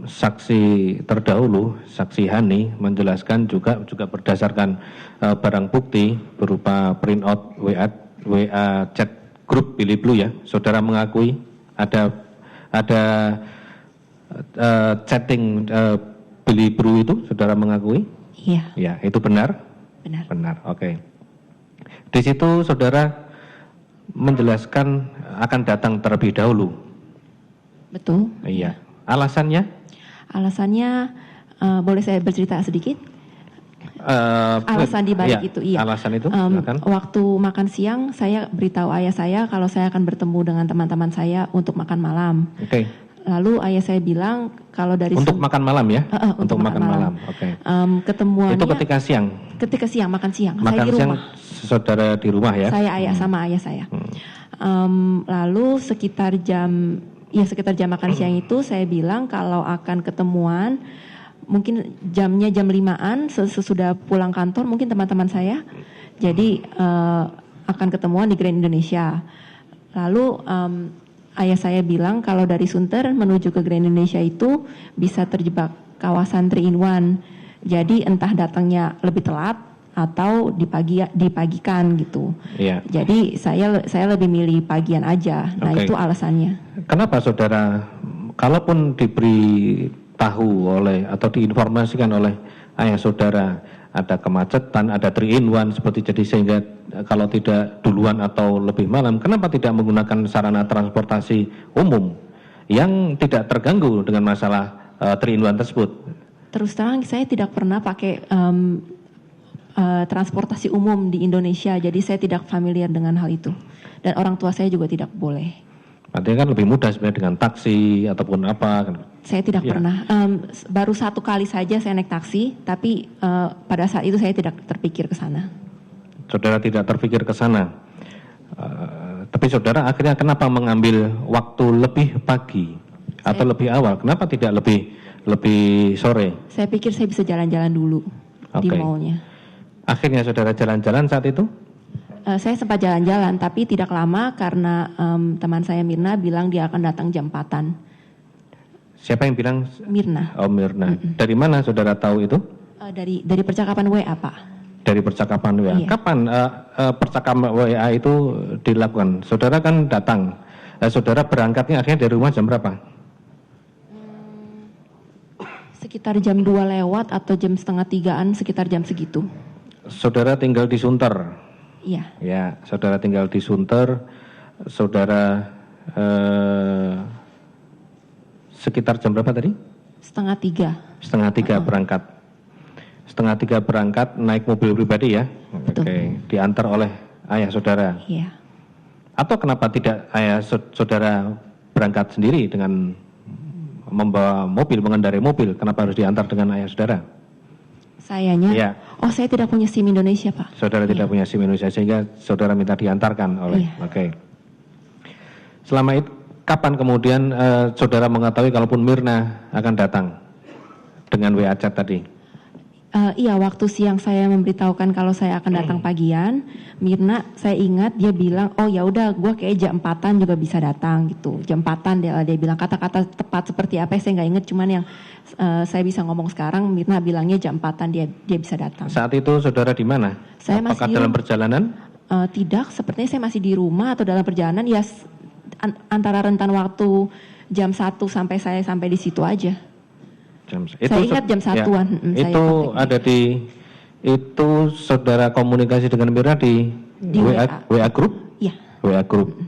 saksi terdahulu, saksi Hani menjelaskan juga berdasarkan barang bukti berupa printout WA chat grup Billy Blue ya. Saudara mengakui ada chatting Billy Blue itu, saudara mengakui? Iya. Ya, itu benar? Benar. Benar, oke. Di situ saudara menjelaskan akan datang terlebih dahulu. Betul. Iya. Alasannya? Alasannya, boleh saya bercerita sedikit? Alasan dibalik iya, itu, iya. Alasan itu, silakan. Waktu makan siang, saya beritahu ayah saya kalau saya akan bertemu dengan teman-teman saya untuk makan malam. Oke. Lalu ayah saya bilang kalau dari untuk makan malam ya? Untuk makan malam. Oke. Ketemuannya itu ketika siang? Ketika siang, makan siang. Makan saya di siang, rumah. saudara di rumah ya? Saya sama ayah saya. Lalu sekitar jam makan siang itu saya bilang kalau akan ketemuan mungkin jamnya jam 5-an sesudah pulang kantor mungkin teman-teman saya. Jadi akan ketemuan di Grand Indonesia. Lalu ayah saya bilang kalau dari Sunter menuju ke Grand Indonesia itu bisa terjebak kawasan 3-in-1. Jadi entah datangnya lebih telat atau dipagikan gitu. Iya. Jadi saya lebih milih pagian aja. Nah, itu alasannya. Kenapa saudara, kalaupun diberi tahu oleh atau diinformasikan oleh ayah saudara ada kemacetan, ada 3-in-1 seperti jadi, sehingga kalau tidak duluan atau lebih malam, kenapa tidak menggunakan sarana transportasi umum yang tidak terganggu dengan masalah 3-in-1 tersebut? Terus terang saya tidak pernah pakai transportasi umum di Indonesia, jadi saya tidak familiar dengan hal itu. Dan orang tua saya juga tidak boleh. Artinya kan lebih mudah sebenarnya dengan taksi ataupun apa? Saya tidak pernah. Baru 1 kali saja saya naik taksi, tapi pada saat itu saya tidak terpikir ke sana. Saudara tidak terpikir ke sana. Tapi saudara akhirnya kenapa mengambil waktu lebih pagi atau lebih awal? Kenapa tidak lebih sore? Saya pikir saya bisa jalan-jalan dulu di mallnya. Akhirnya saudara jalan-jalan saat itu? Saya sempat jalan-jalan, tapi tidak lama karena teman saya Mirna bilang dia akan datang jam 4-an. Siapa yang bilang? Mirna. Oh, Mirna. Dari mana saudara tahu itu? Dari percakapan WA, Pak. Dari percakapan WA. Iya. Kapan percakapan WA itu dilakukan? Saudara kan datang. Saudara berangkatnya akhirnya dari rumah jam berapa? Sekitar jam 2 lewat atau jam 2:30-an, sekitar jam segitu. Saudara tinggal di Sunter? Iya. Ya, saudara tinggal di Sunter. Saudara sekitar jam berapa tadi? 2:30. 2:30 berangkat. 2:30 berangkat naik mobil pribadi ya? Betul. Oke, diantar oleh ayah saudara? Iya. Atau kenapa tidak ayah saudara berangkat sendiri dengan membawa mobil, mengendarai mobil? Kenapa harus diantar dengan ayah saudara? Sayanya? Iya. Oh, saya tidak punya SIM Indonesia, Pak. Saudara tidak punya SIM Indonesia sehingga saudara minta diantarkan oleh. Oke. Selama itu kapan kemudian saudara mengetahui kalaupun Mirna akan datang dengan WA chat tadi? Iya, waktu siang saya memberitahukan kalau saya akan datang pagian, Mirna saya ingat dia bilang, oh ya udah, gue kayak jam 4-an juga bisa datang gitu. Jam 4-an dia bilang kata-kata tepat seperti apa saya nggak ingat, cuman yang saya bisa ngomong sekarang, Mirna bilangnya jam 4-an dia bisa datang. Saat itu saudara di mana? Saya apakah masih dalam perjalanan? Tidak, sepertinya saya masih di rumah atau dalam perjalanan, ya antara rentan waktu jam 1 sampai saya sampai di situ aja. Saya ingat jam 1-an. Ya, itu ada itu saudara komunikasi dengan Mirna di WA group? Iya. WA group.